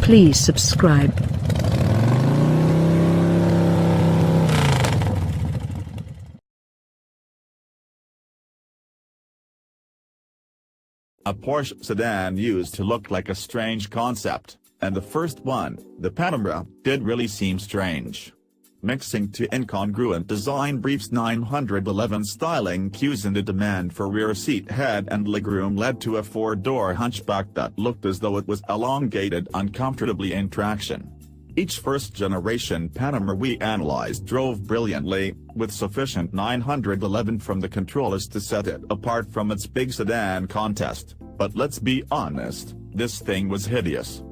Please subscribe. A Porsche sedan used to look like a strange concept, and the first one, the Panamera, did really seem strange. Mixing to incongruent design briefs, 911 styling cues and a demand for rear seat head and legroom led to a four-door hunchback that looked as though it was elongated uncomfortably in traction. Each first-generation Panamera we analyzed drove brilliantly, with sufficient 911 from the controllers to set it apart from its big sedan contest, but let's be honest, this thing was hideous.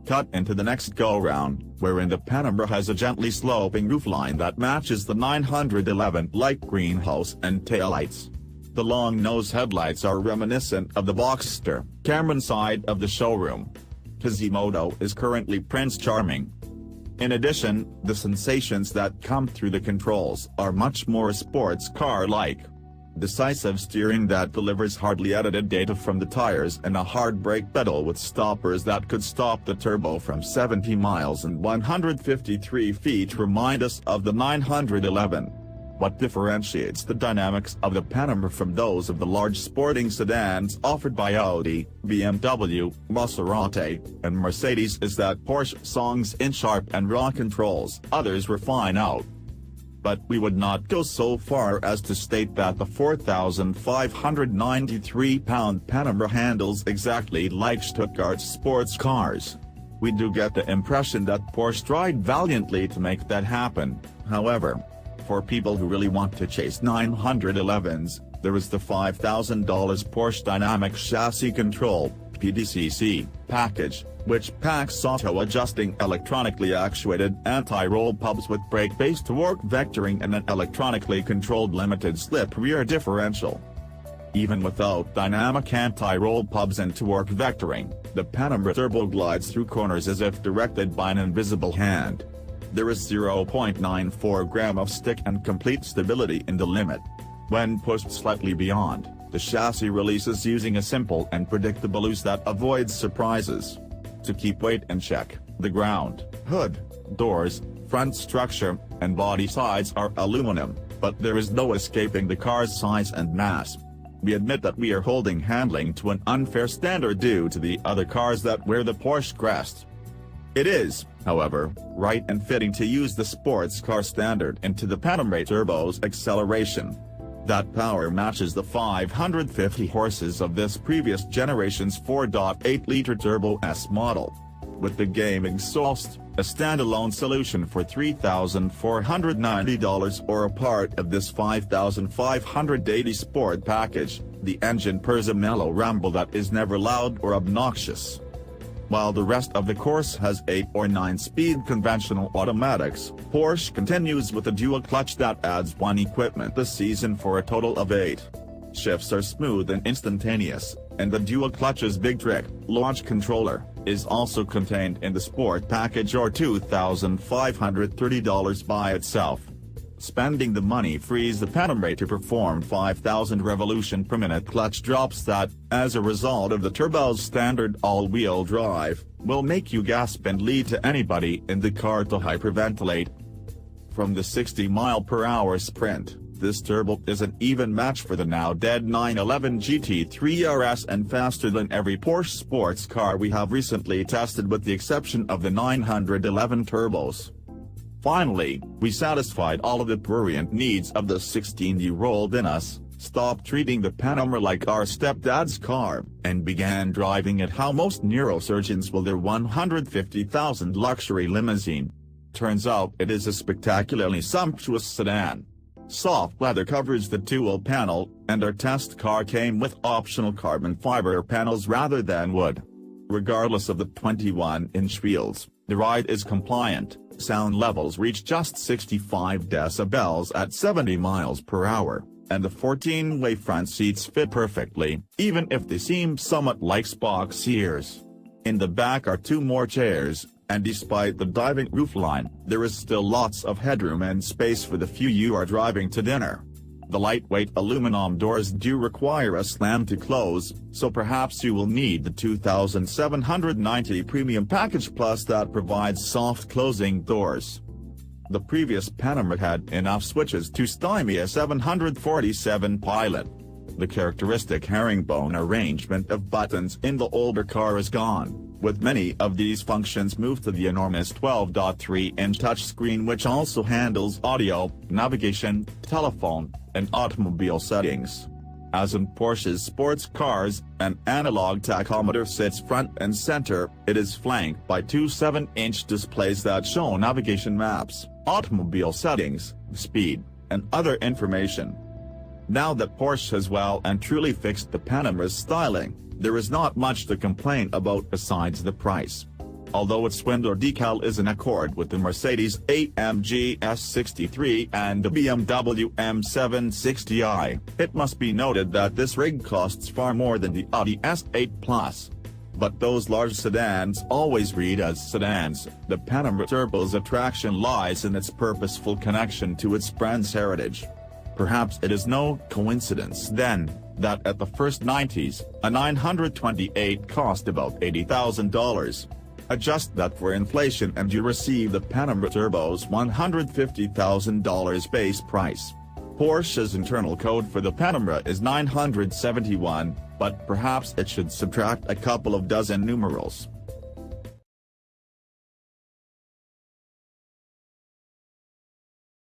Cut into the next go-round, wherein the Panamera has a gently sloping roofline that matches the 911 light greenhouse and taillights. The long-nose headlights are reminiscent of the Boxster, Cayman side of the showroom. Quasimodo is currently Prince Charming. In addition, the sensations that come through the controls are much more sports car-like. Decisive steering that delivers hardly edited data from the tires and a hard brake pedal with stoppers that could stop the turbo from 70 miles and 153 feet remind us of the 911. What differentiates the dynamics of the Panamera from those of the large sporting sedans offered by Audi, BMW, Maserati, and Mercedes is that Porsche songs in sharp and raw controls, others refine out. But we would not go so far as to state that the 4,593-pound Panamera handles exactly like Stuttgart's sports cars. We do get the impression that Porsche tried valiantly to make that happen, however. For people who really want to chase 911s, there is the $5,000 Porsche Dynamic Chassis Control (PDCC) package, which packs auto-adjusting electronically actuated anti-roll pubs with brake-based torque vectoring and an electronically controlled limited-slip rear differential. Even without dynamic anti-roll pubs and torque vectoring, the Panamera turbo glides through corners as if directed by an invisible hand. There is 0.94 gram of stick and complete stability in the limit. When pushed slightly beyond, the chassis releases using a simple and predictable loose that avoids surprises. To keep weight in check, the ground, hood, doors, front structure, and body sides are aluminum, but there is no escaping the car's size and mass. We admit that we are holding handling to an unfair standard due to the other cars that wear the Porsche crest. It is, however, right and fitting to use the sports car standard into the Panamera turbo's acceleration. That power matches the 550 horses of this previous generation's 4.8-liter Turbo S model. With the gaming exhaust, a standalone solution for $3,490 or a part of this $5,580 sport package, the engine purrs a mellow rumble that is never loud or obnoxious. While the rest of the course has 8 or 9-speed conventional automatics, Porsche continues with a dual clutch that adds 1 equipment this season for a total of 8. Shifts are smooth and instantaneous, and the dual clutch's big trick, launch controller, is also contained in the sport package or $2,530 by itself. Spending the money frees the Panamera to perform 5,000 revolution per minute clutch drops that, as a result of the turbo's standard all-wheel drive, will make you gasp and lead to anybody in the car to hyperventilate. From the 60-mile-per-hour sprint, this turbo is an even match for the now-dead 911 GT3 RS and faster than every Porsche sports car we have recently tested with the exception of the 911 turbos. Finally, we satisfied all of the prurient needs of the 16-year-old in us, stopped treating the Panamera like our stepdad's car, and began driving it how most neurosurgeons will their $150,000 luxury limousine. Turns out it is a spectacularly sumptuous sedan. Soft leather covers the dual panel, and our test car came with optional carbon fiber panels rather than wood. Regardless of the 21-inch wheels, the ride is compliant. Sound levels reach just 65 decibels at 70 miles per hour, and the 14-way front seats fit perfectly, even if they seem somewhat like box ears. In the back are 2 more chairs, and despite the diving roofline, there is still lots of headroom and space for the few you are driving to dinner. The lightweight aluminum doors do require a slam to close, so perhaps you will need the 2,790 Premium Package Plus that provides soft closing doors. The previous Panamera had enough switches to stymie a 747 Pilot. The characteristic herringbone arrangement of buttons in the older car is gone, with many of these functions moved to the enormous 12.3-inch touchscreen, which also handles audio, navigation, telephone, and automobile settings. As in Porsche's sports cars, an analog tachometer sits front and center. It is flanked by two 7-inch displays that show navigation maps, automobile settings, speed, and other information. Now that Porsche has well and truly fixed the Panamera's styling, there is not much to complain about besides the price. Although its window decal is in accord with the Mercedes-AMG S63 and the BMW M760i, it must be noted that this rig costs far more than the Audi S8 Plus. But those large sedans always read as sedans. The Panamera Turbo's attraction lies in its purposeful connection to its brand's heritage. Perhaps it is no coincidence, then, that at the first 90s, a 928 cost about $80,000. Adjust that for inflation and you receive the Panamera Turbo's $150,000 base price. Porsche's internal code for the Panamera is 971, but perhaps it should subtract a couple of dozen numerals.